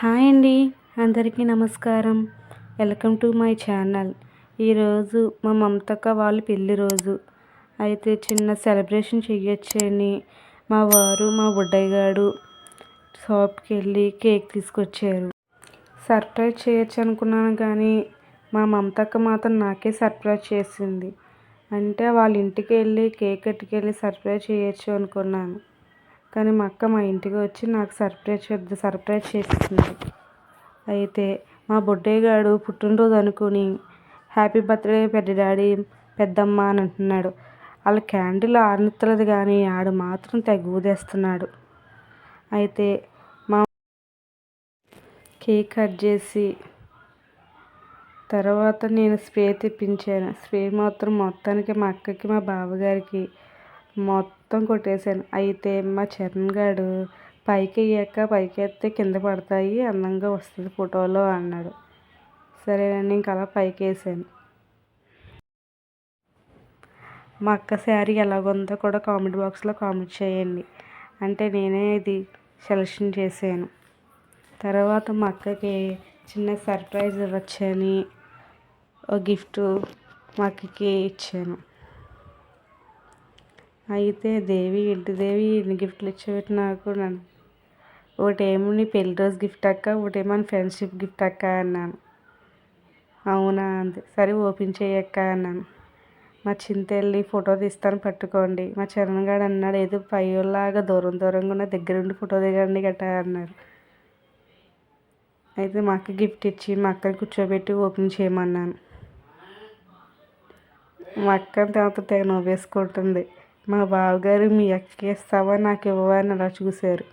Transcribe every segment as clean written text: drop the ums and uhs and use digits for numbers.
Hi అండి, అందరికీ నమస్కారం. Welcome to my channel. ఈరోజు మా మమతక్క వాళ్ళ పెళ్లి రోజు అయితే చిన్న సెలబ్రేషన్ చెయ్యొచ్చని మా వారు మా బుడ్డయ్యగాడు షాప్కి వెళ్ళి కేక్ తీసుకొచ్చారు. సర్ప్రైజ్ చేయొచ్చు అనుకున్నాను కానీ మా మమతక్క మాత్రం నాకే సర్ప్రైజ్ చేసింది. అంటే వాళ్ళ ఇంటికి వెళ్ళి కేక్ కట్టుకెళ్ళి సర్ప్రైజ్ చేయొచ్చు అనుకున్నాను, కానీ మా అక్క మా ఇంటికి వచ్చి నాకు సర్ప్రైజ్ చేసింది. అయితే మా బుడ్డయ్య గారు పుట్టినరోజు అనుకుని హ్యాపీ బర్త్డే పెద్ద డాడీ పెద్దమ్మ అని అంటున్నాడు. వాళ్ళ క్యాండిల్ ఆరనిత్తలేదు కానీ ఆడు మాత్రం తెగ ఊదేస్తున్నాడు. అయితే మా కేక్ కట్ చేసి తర్వాత నేను స్ప్రే తెప్పించాను. స్ప్రే మాత్రం మొత్తానికి మా అక్కకి మా బావగారికి మొత్తం కొట్టేశాను. అయితే మా చరణ్ గారు పైకి ఎత్తే కింద పడతాయి, అందంగా వస్తుంది ఫోటోలో అన్నాడు. సరేనండి, ఇంకా అలా పైకి వేసాను. మా అక్క శారీ ఎలాగుందో కూడా కామెంట్ బాక్స్లో కామెంట్ చేయండి. అంటే నేనే ఇది సెలెక్షన్ చేశాను. తర్వాత మా అక్కకి చిన్న సర్ప్రైజ్ ఇవ్వచ్చని ఒక గిఫ్ట్ మా అక్కకి ఇచ్చాను. అయితే దేవి ఇన్ని గిఫ్ట్లు ఇచ్చేవి నాకు. ఒకటేమో నీ పెళ్లి రోజు గిఫ్ట్ అక్క, ఒకటేమో ఫ్రెండ్షిప్ గిఫ్ట్ అక్క అన్నాను. అవునా అంది. సరే ఓపెన్ చేయక్క అన్నాను. మా చింతెళ్ళి ఫోటో తీస్తాను పట్టుకోండి. మా చరణ్ గారు అన్నాడు, ఏదో పైలాగా దూరంగా ఉన్న దగ్గరుండి ఫోటో దిగండి గట్టా అన్నారు. అయితే మా అక్క గిఫ్ట్ ఇచ్చి మా అక్కని కూర్చోబెట్టి ఓపెన్ చేయమన్నాను. మా అక్క తర్వాత తెగ నవ్వేసుకుంటుంది. మా బావగారు మీ అక్కకి ఇస్తావా నాకు ఇవ్వవా అని అలా చూశారు.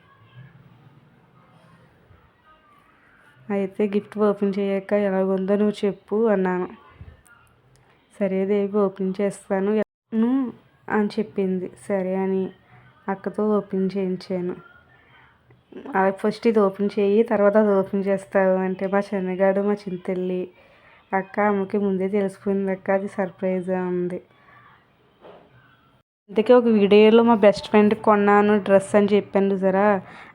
అయితే గిఫ్ట్ ఓపెన్ చేయక ఎలాగుందో నువ్వు చెప్పు అన్నాను. సరే దేవి ఓపెన్ చేస్తాను అని చెప్పింది. సరే అని అక్కతో ఓపెన్ చేయించాను. ఫస్ట్ ఇది ఓపెన్ చేయి, తర్వాత అది ఓపెన్ చేస్తావు అంటే మా చెన్నగాడు మా చింతెళ్ళి అక్క అమ్మకి ముందే తెలిసిపోయింది అక్క, అది సర్ప్రైజ్గా ఉంది. అందుకే ఒక వీడియోలో మా బెస్ట్ ఫ్రెండ్కి కొన్నాను డ్రెస్ అని చెప్పాను చూసారా,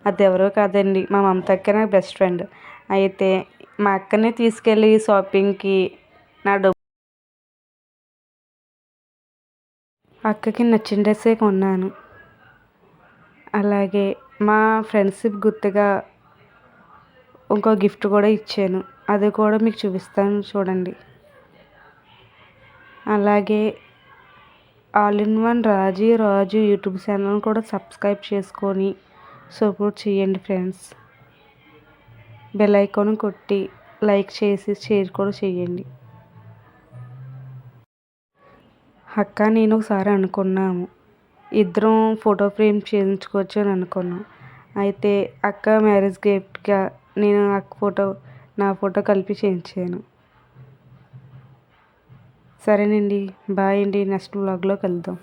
అది ఎవరో కాదండి మా మమతక్క నాకు బెస్ట్ ఫ్రెండ్. అయితే మా అక్కనే తీసుకెళ్ళి షాపింగ్కి నా అక్కకి నచ్చిన డ్రెస్సే కొన్నాను. అలాగే మా ఫ్రెండ్షిప్ గుర్తుగా ఇంకో గిఫ్ట్ కూడా ఇచ్చాను, అది కూడా మీకు చూపిస్తాను చూడండి. అలాగే all in one Raju YouTube channel కూడా సబ్స్క్రైబ్ చేసుకొని సపోర్ట్ చేయండి ఫ్రెండ్స్. బెల్ ఐకాన్ కొట్టి లైక్ చేసి షేర్ కూడా చేయండి. అక్క నేను ఒకసారి అనుకున్నాము ఇద్దరం ఫోటో ఫ్రేమ్ చేయించుకోవచ్చు అని అనుకున్నాం. అయితే అక్క మ్యారేజ్ గిఫ్ట్గా నేను నా ఫోటో కలిపి చేయించాను. సరేనండి, బాయ్ అండి, నెక్స్ట్ వ్లాగ్లో కలుద్దాం.